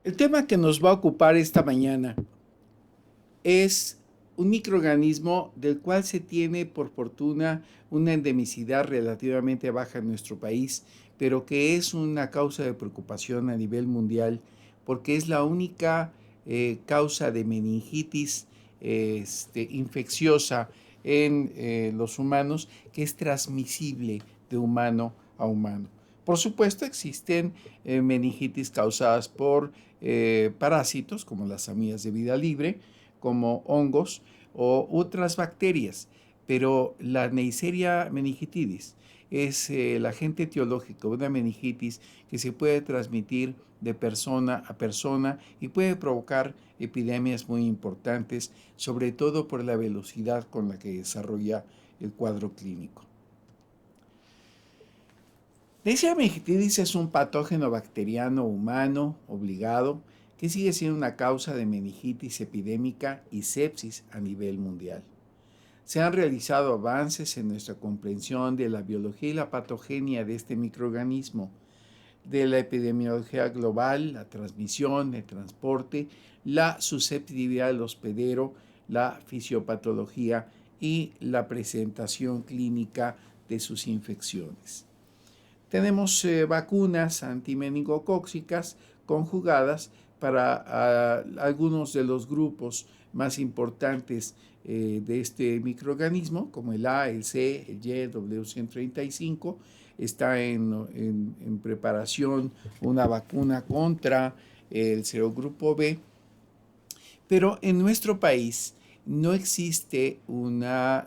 El tema que nos va a ocupar esta mañana es un microorganismo del cual se tiene por fortuna una endemicidad relativamente baja en nuestro país, pero que es una causa de preocupación a nivel mundial porque es la única causa de meningitis infecciosa en los humanos que es transmisible de humano a humano. Por supuesto, existen meningitis causadas por parásitos, como las amigas de vida libre, como hongos o otras bacterias, pero la Neisseria meningitidis es el agente etiológico de una meningitis que se puede transmitir de persona a persona y puede provocar epidemias muy importantes, sobre todo por la velocidad con la que desarrolla el cuadro clínico. Neisseria meningitidis es un patógeno bacteriano humano obligado que sigue siendo una causa de meningitis epidémica y sepsis a nivel mundial. Se han realizado avances en nuestra comprensión de la biología y la patogenia de este microorganismo, de la epidemiología global, la transmisión, el transporte, la susceptibilidad del hospedero, la fisiopatología y la presentación clínica de sus infecciones. Tenemos vacunas antimeningocócicas conjugadas para algunos de los grupos más importantes de este microorganismo, como el A, el C, el Y, W135. Está en preparación una vacuna contra el serogrupo B, pero en nuestro país no existe una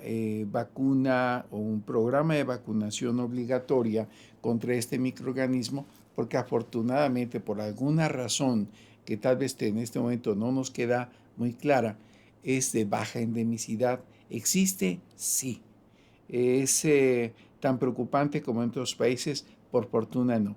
vacuna o un programa de vacunación obligatoria contra este microorganismo porque afortunadamente por alguna razón que tal vez en este momento no nos queda muy clara, es de baja endemicidad. ¿Existe? Sí. ¿Es tan preocupante como en otros países? Por fortuna no.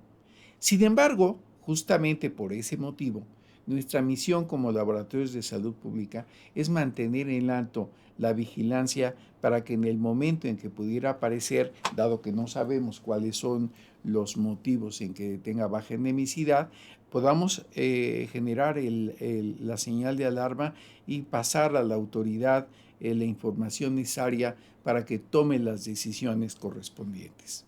Sin embargo, justamente por ese motivo, nuestra misión como laboratorios de salud pública es mantener en alto la vigilancia para que en el momento en que pudiera aparecer, dado que no sabemos cuáles son los motivos en que tenga baja endemicidad, podamos generar la señal de alarma y pasar a la autoridad la información necesaria para que tome las decisiones correspondientes.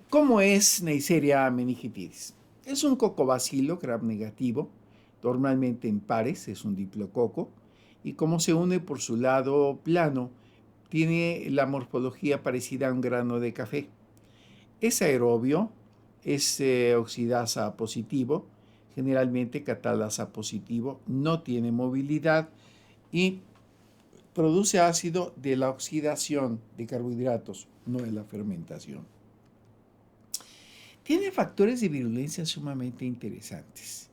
¿Cómo es Neisseria meningitidis? Es un cocobacilo gram negativo, normalmente en pares, es un diplococo, y como se une por su lado plano, tiene la morfología parecida a un grano de café. Es aerobio, es oxidasa positivo, generalmente catalasa positivo, no tiene movilidad y produce ácido de la oxidación de carbohidratos, no de la fermentación. Tiene factores de virulencia sumamente interesantes.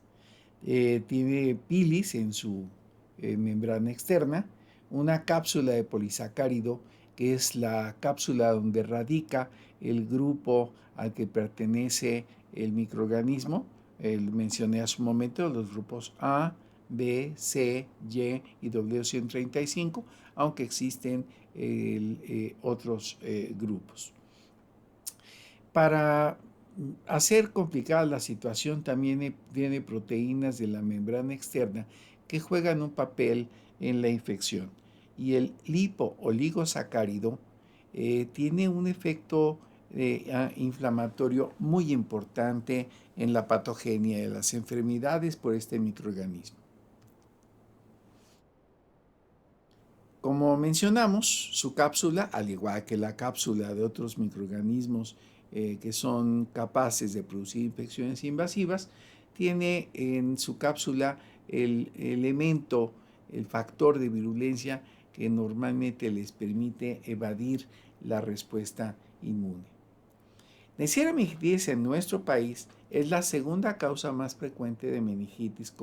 Tiene pilis en su membrana externa, una cápsula de polisacárido, que es la cápsula donde radica el grupo al que pertenece el microorganismo. Mencioné hace un momento los grupos A, B, C, Y y W135, aunque existen otros grupos. Para hacer complicada la situación también tiene proteínas de la membrana externa que juegan un papel en la infección. Y el lipo-oligosacárido tiene un efecto inflamatorio muy importante en la patogenia de las enfermedades por este microorganismo. Como mencionamos, su cápsula, al igual que la cápsula de otros microorganismos que son capaces de producir infecciones invasivas, tiene en su cápsula el elemento, el factor de virulencia que normalmente les permite evadir la respuesta inmune. Neisseria meningitidis en nuestro país es la segunda causa más frecuente de meningitis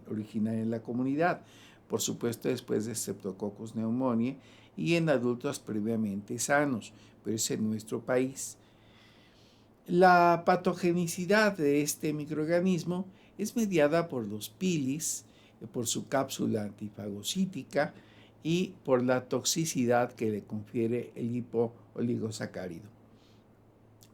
originaria en la comunidad, por supuesto después de Streptococcus pneumoniae y en adultos previamente sanos, pero es en nuestro país. La patogenicidad de este microorganismo es mediada por los pilis, por su cápsula antifagocítica y por la toxicidad que le confiere el lipo-oligosacárido.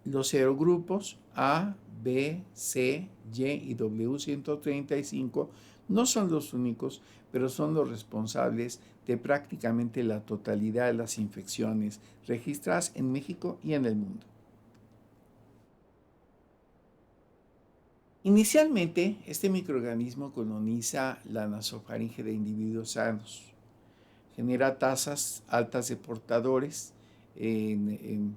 Los serogrupos A, B, C, Y y W135 no son los únicos, pero son los responsables de prácticamente la totalidad de las infecciones registradas en México y en el mundo. Inicialmente, este microorganismo coloniza la nasofaringe de individuos sanos, genera tasas altas de portadores en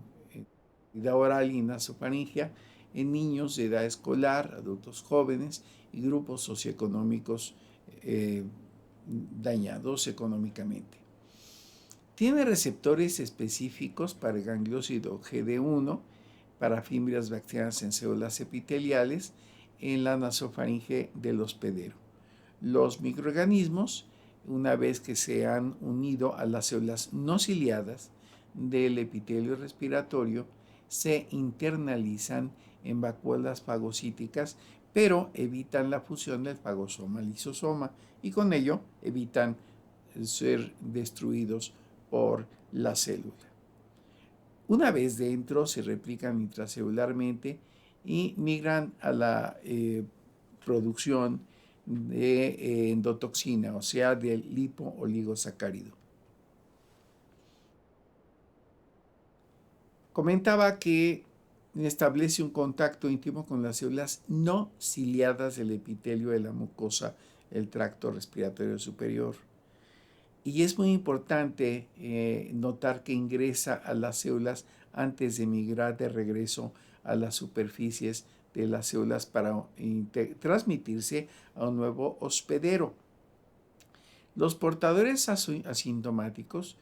vida oral y nasofaringia en niños de edad escolar, adultos jóvenes y grupos socioeconómicos eh, dañados económicamente. Tiene receptores específicos para el gangliósido GD1, para fibras bacterianas en células epiteliales en la nasofaringe del hospedero. Los microorganismos, una vez que se han unido a las células no ciliadas del epitelio respiratorio, se internalizan en vacuolas fagocíticas, pero evitan la fusión del fagosoma al lisosoma y con ello evitan ser destruidos por la célula. Una vez dentro, se replican intracelularmente y migran a la producción de endotoxina, o sea, del lipo-oligosacárido. Comentaba que establece un contacto íntimo con las células no ciliadas del epitelio de la mucosa, el tracto respiratorio superior. Y es muy importante notar que ingresa a las células antes de migrar de regreso a las superficies de las células para transmitirse a un nuevo hospedero. Los portadores asintomáticos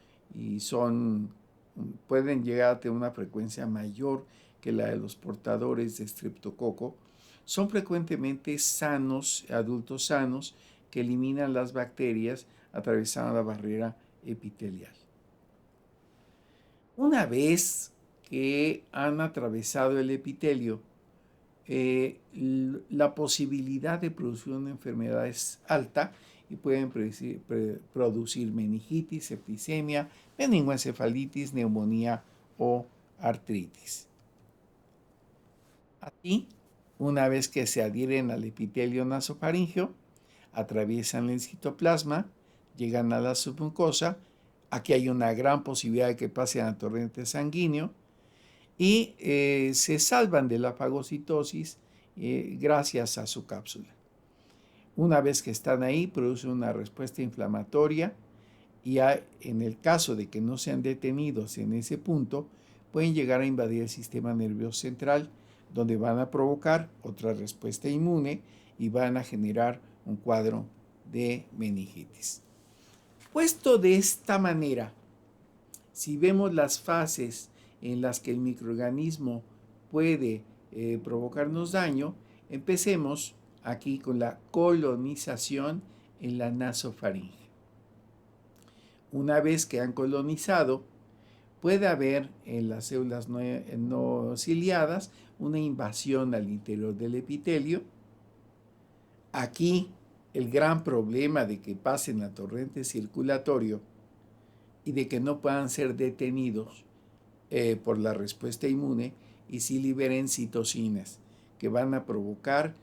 pueden llegar a tener una frecuencia mayor que la de los portadores de estreptococo. Son frecuentemente sanos, adultos sanos, que eliminan las bacterias atravesando la barrera epitelial. Una vez que han atravesado el epitelio, la posibilidad de producir una enfermedad es alta y pueden producir meningitis, septicemia, meningoencefalitis, neumonía o artritis. Así, una vez que se adhieren al epitelio nasofaríngeo, atraviesan el citoplasma, llegan a la submucosa, aquí hay una gran posibilidad de que pasen al torrente sanguíneo y se salvan de la fagocitosis gracias a su cápsula. Una vez que están ahí, producen una respuesta inflamatoria y en el caso de que no sean detenidos en ese punto, pueden llegar a invadir el sistema nervioso central, donde van a provocar otra respuesta inmune y van a generar un cuadro de meningitis. Puesto de esta manera, si vemos las fases en las que el microorganismo puede provocarnos daño, empecemos aquí con la colonización en la nasofaringe. Una vez que han colonizado, puede haber en las células no ciliadas una invasión al interior del epitelio. Aquí el gran problema de que pasen al torrente circulatorio y de que no puedan ser detenidos por la respuesta inmune y si liberen citocinas que van a provocar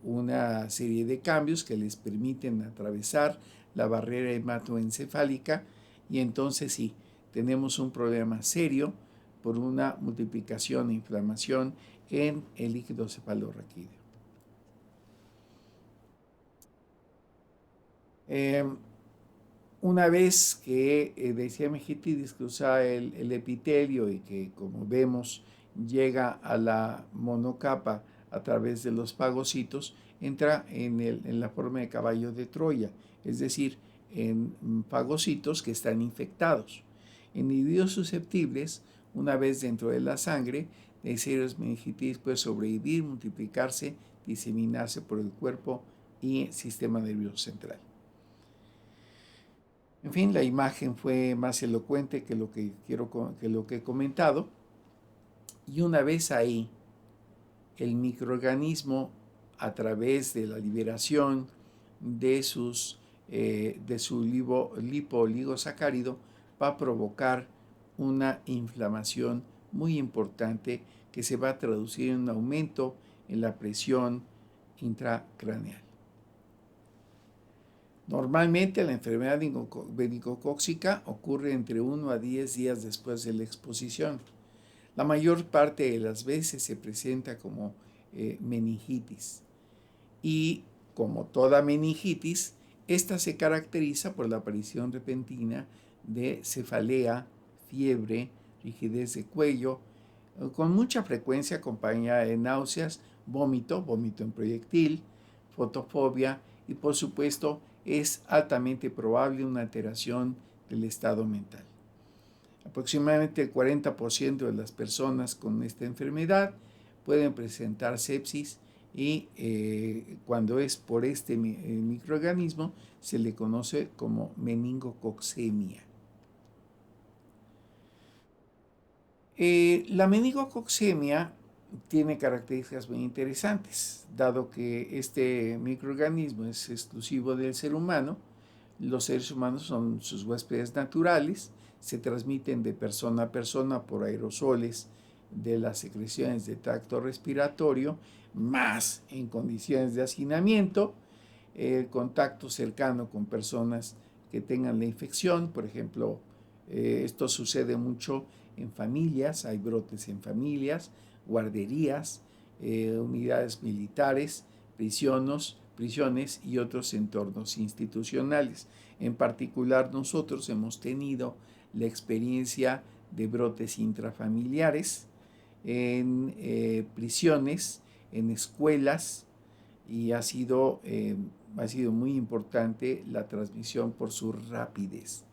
una serie de cambios que les permiten atravesar la barrera hematoencefálica y entonces sí, tenemos un problema serio por una multiplicación e inflamación en el líquido cefalorraquídeo. Una vez que decía meningitis cruza el epitelio y que, como vemos, llega a la monocapa a través de los fagocitos, entra en la forma de caballo de Troya, es decir, en fagocitos que están infectados. En individuos susceptibles, una vez dentro de la sangre, Neisseria meningitis puede sobrevivir, multiplicarse, diseminarse por el cuerpo y sistema nervioso central. En fin, la imagen fue más elocuente que lo que he comentado. Y una vez ahí, el microorganismo, a través de la liberación de su lipo-oligosacárido, va a provocar una inflamación muy importante que se va a traducir en un aumento en la presión intracraneal. Normalmente la enfermedad meningocócica ocurre entre 1 a 10 días después de la exposición. La mayor parte de las veces se presenta como meningitis y, como toda meningitis, esta se caracteriza por la aparición repentina de cefalea, fiebre, rigidez de cuello, con mucha frecuencia acompañada de náuseas, vómito en proyectil, fotofobia y, por supuesto, es altamente probable una alteración del estado mental. Aproximadamente el 40% de las personas con esta enfermedad pueden presentar sepsis y cuando es por este microorganismo se le conoce como meningococcemia. La meningococcemia tiene características muy interesantes, dado que este microorganismo es exclusivo del ser humano. Los seres humanos son sus huéspedes naturales, se transmiten de persona a persona por aerosoles de las secreciones de tracto respiratorio, más en condiciones de hacinamiento, el contacto cercano con personas que tengan la infección. Por ejemplo, esto sucede mucho en familias, hay brotes en familias, guarderías, unidades militares, prisiones y otros entornos institucionales. En particular, nosotros hemos tenido la experiencia de brotes intrafamiliares en prisiones, en escuelas, y ha sido muy importante la transmisión por su rapidez.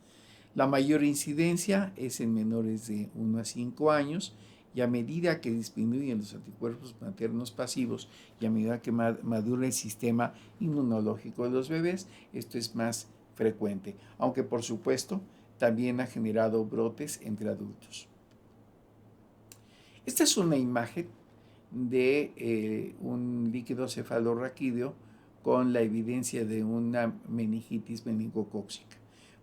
La mayor incidencia es en menores de 1 a 5 años, y a medida que disminuyen los anticuerpos maternos pasivos y a medida que madura el sistema inmunológico de los bebés, esto es más frecuente, aunque por supuesto también ha generado brotes entre adultos. Esta es una imagen de un líquido cefalorraquídeo con la evidencia de una meningitis meningocócica.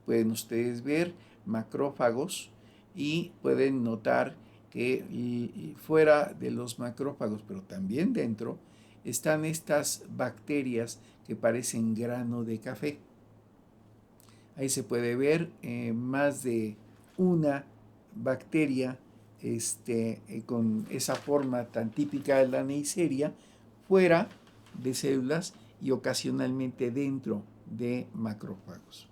Pueden ustedes ver macrófagos y pueden notar que fuera de los macrófagos, pero también dentro, están estas bacterias que parecen grano de café. Ahí se puede ver más de una bacteria con esa forma tan típica de la Neisseria fuera de células y ocasionalmente dentro de macrófagos.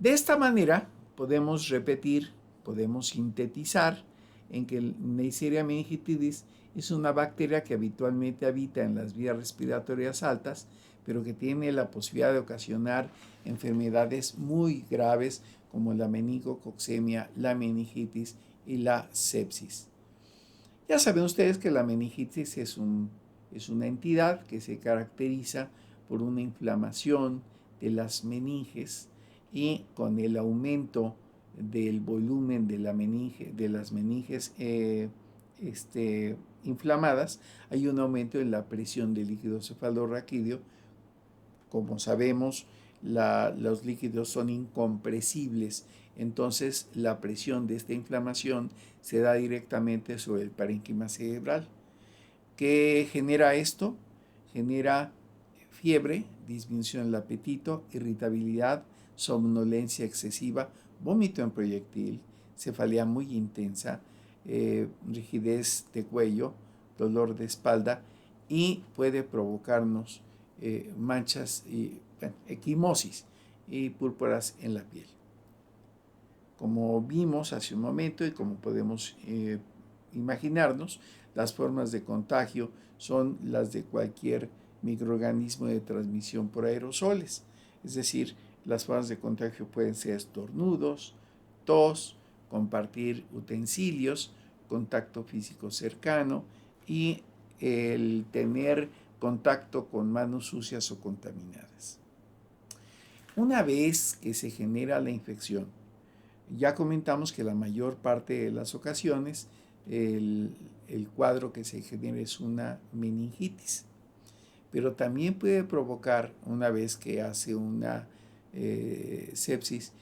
De esta manera podemos repetir, podemos sintetizar en que el Neisseria meningitidis es una bacteria que habitualmente habita en las vías respiratorias altas, pero que tiene la posibilidad de ocasionar enfermedades muy graves como la meningococcemia, la meningitis y la sepsis. Ya saben ustedes que la meningitis es una entidad que se caracteriza por una inflamación de las meninges, y con el aumento del volumen de las meninges inflamadas, hay un aumento en la presión del líquido cefalorraquídeo. Como sabemos, los líquidos son incompresibles, entonces la presión de esta inflamación se da directamente sobre el parénquima cerebral. ¿Qué genera esto? Genera fiebre, disminución del apetito, irritabilidad, somnolencia excesiva, vómito en proyectil, cefalea muy intensa, rigidez de cuello, dolor de espalda, y puede provocarnos manchas y equimosis y púrpuras en la piel. Como vimos hace un momento y como podemos imaginarnos, las formas de contagio son las de cualquier microorganismo de transmisión por aerosoles. Es decir, las formas de contagio pueden ser estornudos, tos, compartir utensilios, contacto físico cercano y el tener contacto con manos sucias o contaminadas. Una vez que se genera la infección, ya comentamos que la mayor parte de las ocasiones el cuadro que se genera es una meningitis, pero también puede provocar, una vez que hace una sepsis,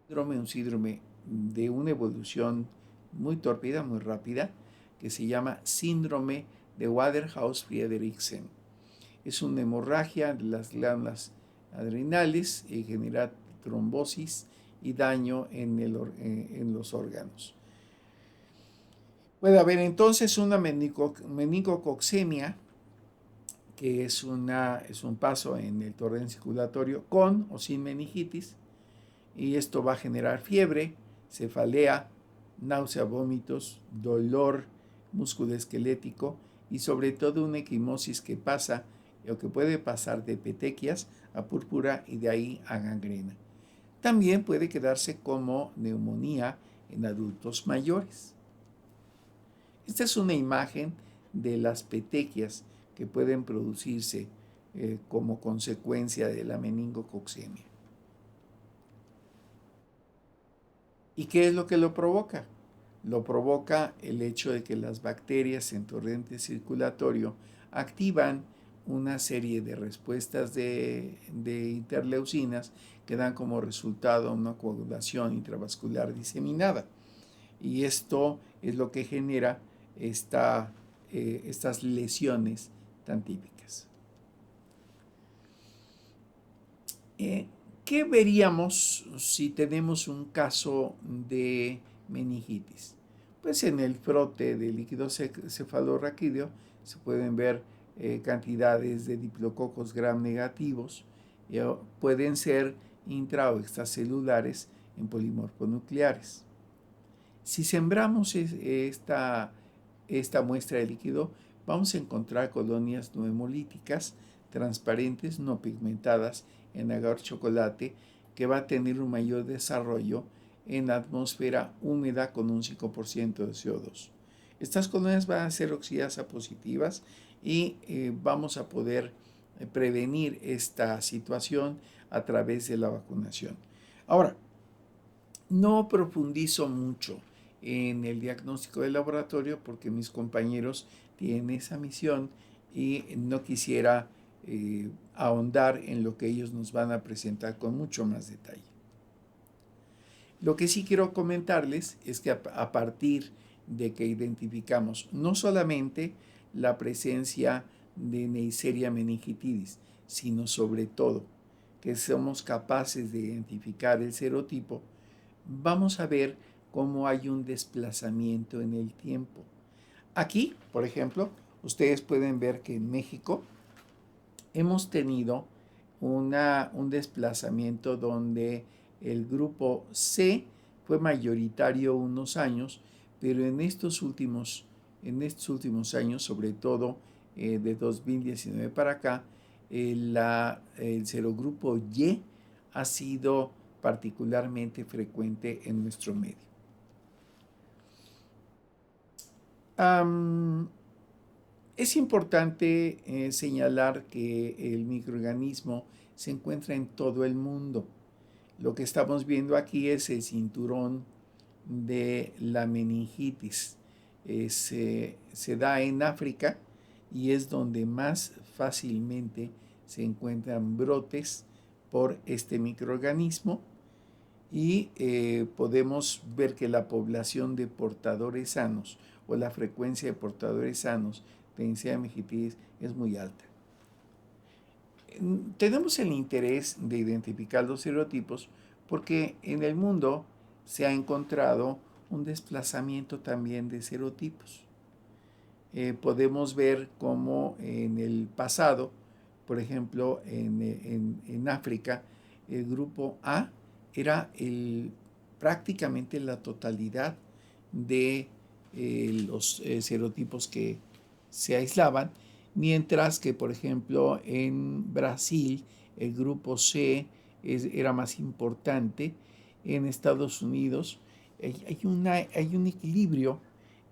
un síndrome de una evolución muy tórpida, muy rápida, que se llama síndrome de Waterhouse-Friderichsen. Es una hemorragia de las glándulas adrenales y genera trombosis y daño en los órganos. Puede haber entonces una meningococcemia, que es un paso en el torrente circulatorio con o sin meningitis, y esto va a generar fiebre, cefalea, náusea, vómitos, dolor musculoesquelético y sobre todo una equimosis que pasa o que puede pasar de petequias a púrpura y de ahí a gangrena. También puede quedarse como neumonía en adultos mayores. Esta es una imagen de las petequias que pueden producirse como consecuencia de la meningococcemia. ¿Y qué es lo que lo provoca? Lo provoca el hecho de que las bacterias en torrente circulatorio activan una serie de respuestas de interleucinas que dan como resultado una coagulación intravascular diseminada. Y esto es lo que genera estas lesiones tan típicas. ¿Qué veríamos si tenemos un caso de meningitis? Pues en el frote de líquido cefalorraquídeo se pueden ver cantidades de diplococos gram negativos, pueden ser intra o extracelulares en polimorfonucleares. Si sembramos esta muestra de líquido, vamos a encontrar colonias no hemolíticas, transparentes, no pigmentadas, en agar chocolate, que va a tener un mayor desarrollo en la atmósfera húmeda con un 5% de CO2. Estas colonias van a ser oxidasa positivas y vamos a poder prevenir esta situación a través de la vacunación. Ahora, no profundizo mucho en el diagnóstico de laboratorio porque mis compañeros tienen esa misión y no quisiera ahondar en lo que ellos nos van a presentar con mucho más detalle. Lo que sí quiero comentarles es que a partir de que identificamos no solamente la presencia de Neisseria meningitidis, sino sobre todo que somos capaces de identificar el serotipo, vamos a ver cómo hay un desplazamiento en el tiempo. Aquí, por ejemplo, ustedes pueden ver que en México hemos tenido un desplazamiento donde el grupo C fue mayoritario unos años, pero en estos últimos años, sobre todo de 2019 para acá, el serogrupo Y ha sido particularmente frecuente en nuestro medio. Es importante señalar que el microorganismo se encuentra en todo el mundo. Lo que estamos viendo aquí es el cinturón de la meningitis. Se da en África y es donde más fácilmente se encuentran brotes por este microorganismo. Y podemos ver que la población de portadores sanos o la frecuencia de portadores sanos de Neisseria meningitidis es muy alta. Tenemos el interés de identificar los serotipos porque en el mundo se ha encontrado un desplazamiento también de serotipos. Podemos ver cómo en el pasado, por ejemplo, en África, el grupo A era prácticamente la totalidad de los serotipos que se aislaban, mientras que, por ejemplo, en Brasil el grupo C era más importante. En Estados Unidos hay un equilibrio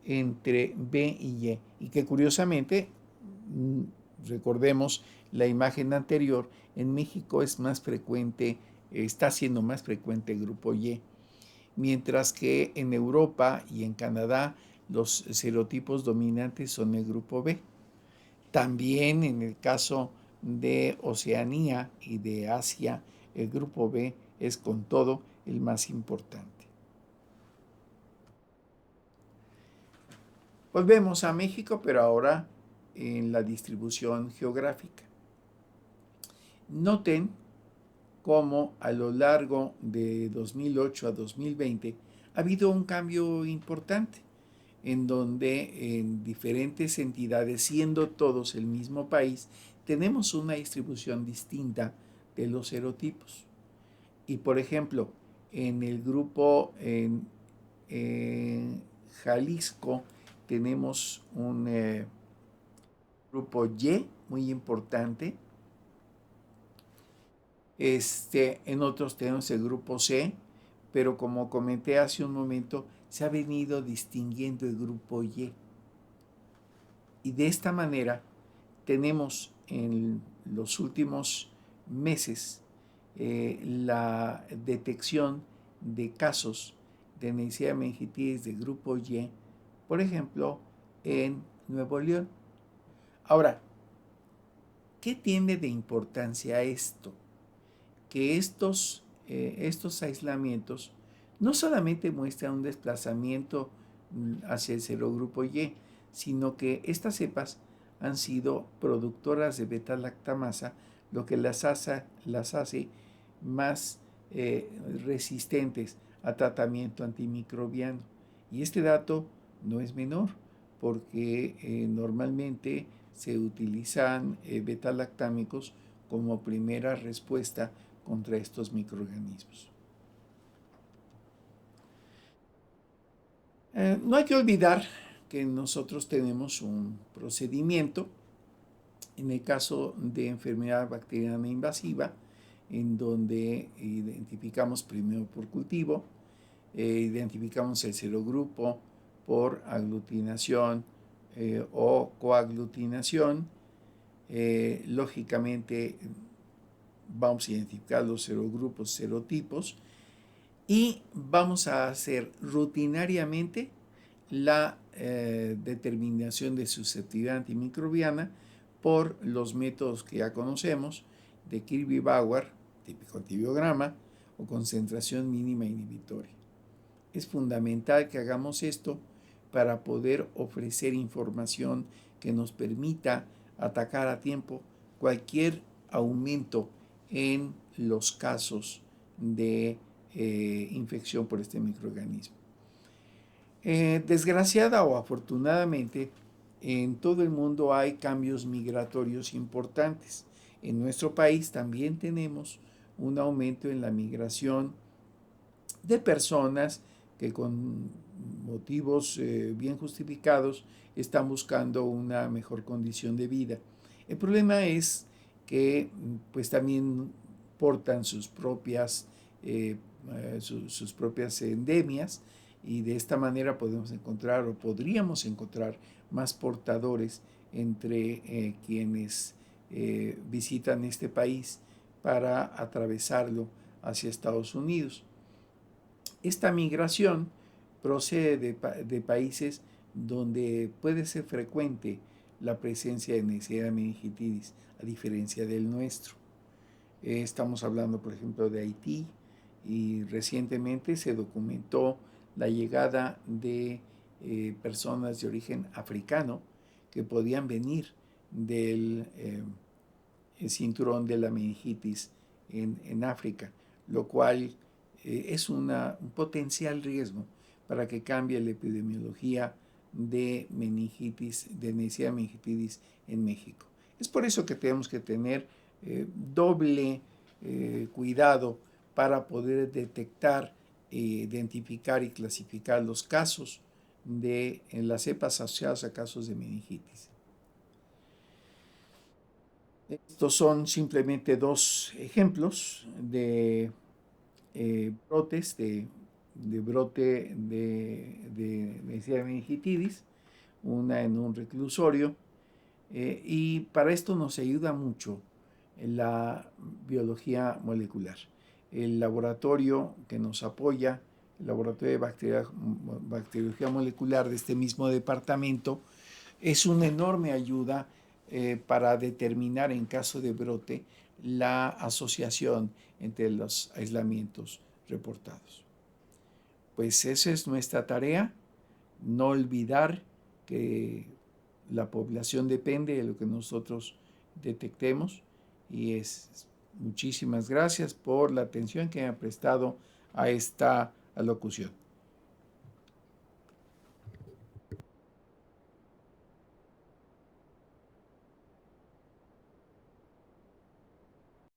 entre B y Y que curiosamente, recordemos la imagen anterior, en México es más frecuente, está siendo más frecuente el grupo Y, mientras que en Europa y en Canadá los serotipos dominantes son el grupo B. También en el caso de Oceanía y de Asia, el grupo B es con todo el más importante. Volvemos a México, pero ahora en la distribución geográfica. Noten cómo a lo largo de 2008 a 2020 ha habido un cambio importante en donde en diferentes entidades, siendo todos el mismo país, tenemos una distribución distinta de los serotipos. Y por ejemplo, en el grupo en Jalisco tenemos un grupo Y muy importante. En otros tenemos el grupo C, pero como comenté hace un momento, se ha venido distinguiendo el grupo Y. Y de esta manera tenemos en los últimos meses la detección de casos de Neisseria meningitidis de grupo Y, por ejemplo, en Nuevo León. Ahora, ¿qué tiene de importancia esto? Que estos aislamientos no solamente muestran un desplazamiento hacia el serogrupo Y, sino que estas cepas han sido productoras de beta-lactamasa, lo que las hace más resistentes a tratamiento antimicrobiano. Y este dato no es menor, porque normalmente se utilizan beta-lactámicos como primera respuesta contra estos microorganismos. No hay que olvidar que nosotros tenemos un procedimiento en el caso de enfermedad bacteriana invasiva, en donde identificamos primero por cultivo, identificamos el serogrupo por aglutinación o coaglutinación. Lógicamente vamos a identificar los serogrupos, serotipos, y vamos a hacer rutinariamente la determinación de susceptibilidad antimicrobiana por los métodos que ya conocemos de Kirby-Bauer, típico antibiograma, o concentración mínima inhibitoria. Es fundamental que hagamos esto para poder ofrecer información que nos permita atacar a tiempo cualquier aumento en los casos de infección por este microorganismo. Desgraciada o afortunadamente, en todo el mundo hay cambios migratorios importantes. En nuestro país también tenemos un aumento en la migración de personas que con motivos bien justificados están buscando una mejor condición de vida. El problema es que pues también portan sus propias endemias, y de esta manera podemos encontrar o podríamos encontrar más portadores entre quienes visitan este país para atravesarlo hacia Estados Unidos. Esta migración procede de países donde puede ser frecuente la presencia de Neisseria meningitidis, a diferencia del nuestro. Estamos hablando, por ejemplo, de Haití, y recientemente se documentó la llegada de personas de origen africano que podían venir del cinturón de la meningitis en África, lo cual es un potencial riesgo para que cambie la epidemiología de meningitis, de Neisseria meningitidis en México. Es por eso que tenemos que tener doble cuidado para poder detectar, identificar y clasificar los casos de las cepas asociadas a casos de meningitis. Estos son simplemente dos ejemplos de brotes, de brote de Neisseria meningitidis, una en un reclusorio, y para esto nos ayuda mucho la biología molecular. El laboratorio que nos apoya, el laboratorio de bacteriología molecular de este mismo departamento, es una enorme ayuda para determinar en caso de brote la asociación entre los aislamientos reportados. Pues esa es nuestra tarea, no olvidar que la población depende de lo que nosotros detectemos. Y muchísimas gracias por la atención que me han prestado a esta alocución.